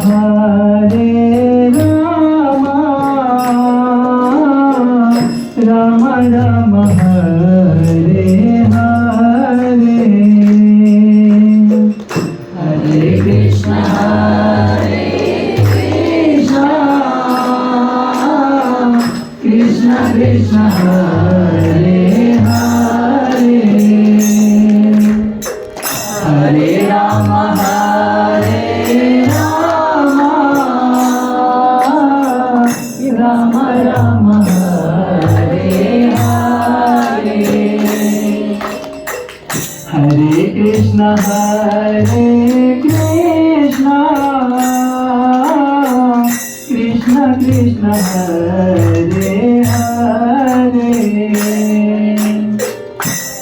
Hare Ram, Ram Ram Hare Hare, Hare Krishna Krishna Krishna Hare Hare, Hare Ram Ram Ram Hare Hare, Hare Krishna Krishna Krishna Hare Hare,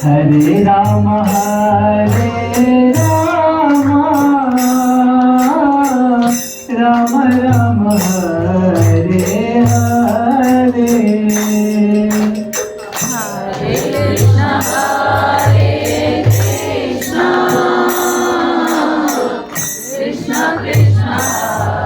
Hare Ram Ram Ram Hare Hare, Hare Krishna Krishna Krishna